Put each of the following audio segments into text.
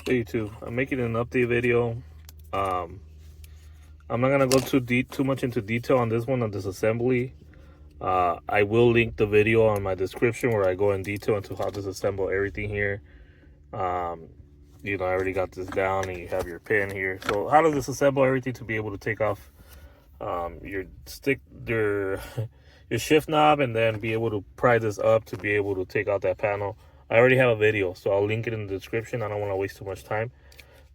Hey YouTube, I'm making an update video. I'm not gonna go too much into detail on this one, on this assembly. I will link the video on my description where I go in detail into how to disassemble everything here. You know, I already got this down, and you have your pin here. So how to disassemble everything to be able to take off your your shift knob, and then be able to pry this up to be able to take out that panel. I already have a video, so I'll link it in the description. I don't want to waste too much time.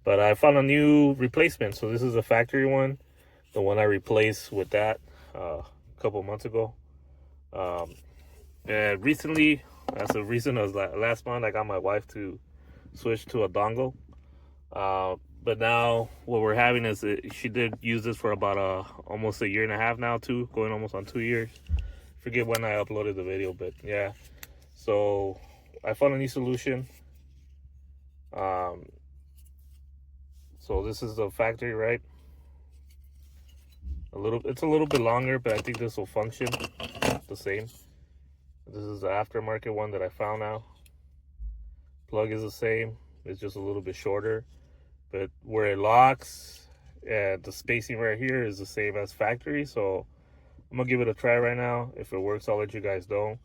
But I found a new replacement. So this is a factory one, the one I replaced with that a couple months ago. And recently, as of recent as last month, I got my wife to switch to a dongle. But now what we're having is she did use this for about almost a year and a half now, going almost on 2 years. Forget when I uploaded the video, but yeah. So I found a new solution. So this is the factory, right? It's a little bit longer, but I think this will function the same. This is the aftermarket one that I found now. Plug is the same. It's just a little bit shorter, but where it locks and the spacing right here is the same as factory. So I'm gonna give it a try right now. If it works, I'll let you guys know.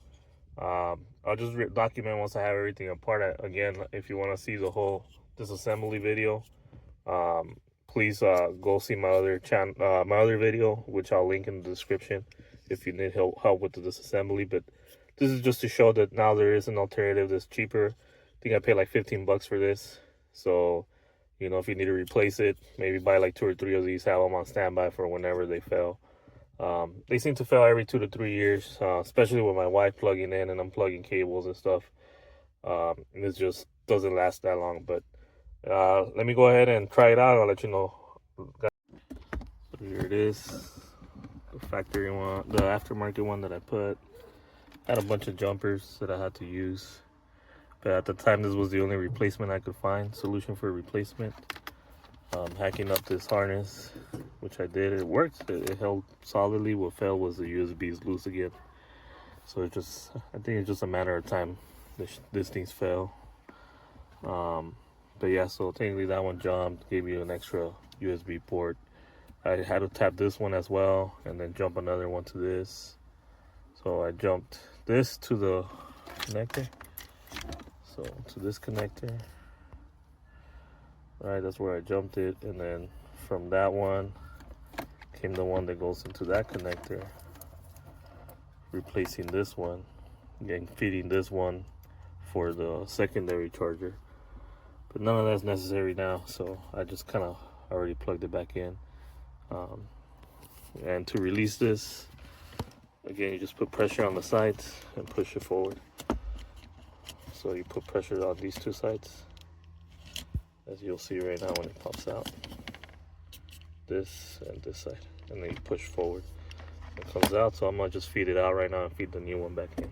I'll just document once I have everything apart. Again, if you want to see the whole disassembly video, please go see my other channel, my other video, which I'll link in the description if you need help with the disassembly. But this is just to show that now there is an alternative that's cheaper. I think I paid like 15 bucks for this. So, you know, if you need to replace it, maybe buy like 2 or 3 of these, have them on standby for whenever they fail. They seem to fail every 2 to 3 years, especially with my wife plugging in and unplugging cables and stuff. And it just doesn't last that long. But let me go ahead and try it out. I'll let you know. So here it is, the factory one, the aftermarket one that I put. Had a bunch of jumpers that I had to use, but at the time this was the only replacement I could find, solution for replacement. Hacking up this harness, which I did. It worked. It held solidly. What failed was the USB is loose again. So I think it's just a matter of time this thing's fail. But yeah, so technically that one jumped, gave you an extra USB port. I had to tap this one as well, and then jump another one to this. So I jumped this to the connector. So to this connector. All right, that's where I jumped it, and then from that one came the one that goes into that connector, replacing this one, again feeding this one for the secondary charger. But none of that's necessary now, so I just kind of already plugged it back in. And to release this, again, you just put pressure on the sides and push it forward. So you put pressure on these two sides, as you'll see right now when it pops out. This and this side, and then you push forward. It comes out, so I'm gonna just feed it out right now and feed the new one back in.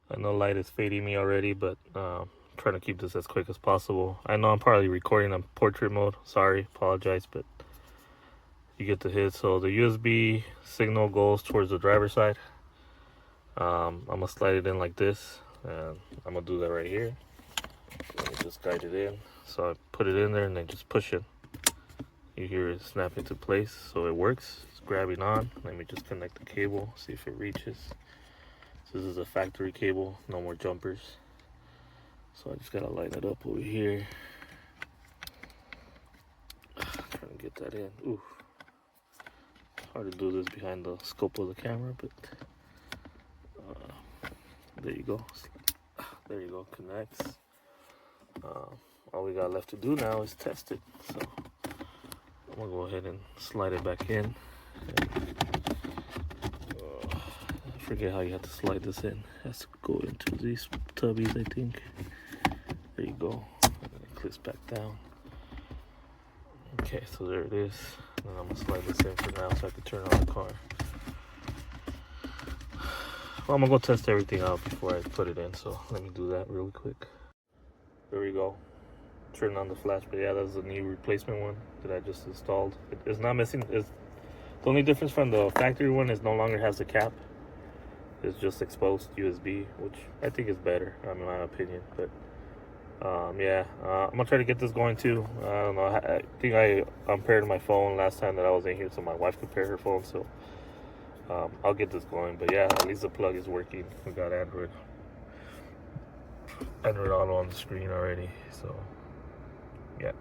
I know light is fading me already, but trying to keep this as quick as possible. I know I'm probably recording on portrait mode. Sorry, apologize, but you get the hit. So the USB signal goes towards the driver's side. I'm gonna slide it in like this, and I'm gonna do that right here. Let me just guide it in. So I put it in there and then just push it. You hear it snap into place, so it works. It's grabbing on. Let me just connect the cable, see if it reaches. So this is a factory cable, no more jumpers. So I just gotta line it up over here. Trying to get that in. Ooh, hard to do this behind the scope of the camera, but there you go. There you go. Connects. All we got left to do now is test it. So I'm gonna go ahead and slide it back in. I forget how you have to slide this in. It has to go into these tubbies, I think. There you go. And then it clicks back down. Okay, so there it is. And I'm gonna slide this in for now so I can turn on the car. Well, I'm gonna go test everything out before I put it in, so let me do that really quick. There we go. Turn on the flash, but yeah, that's the new replacement one that I just installed. It's not missing. The only difference from the factory one is no longer has the cap. It's just exposed USB, which I think is better, in my opinion. But Yeah, I'm gonna try to get this going too. I don't know. I think I unpaired my phone last time that I was in here, so my wife could pair her phone. So I'll get this going. But yeah, at least the plug is working. We got Android Auto on the screen already. So yeah.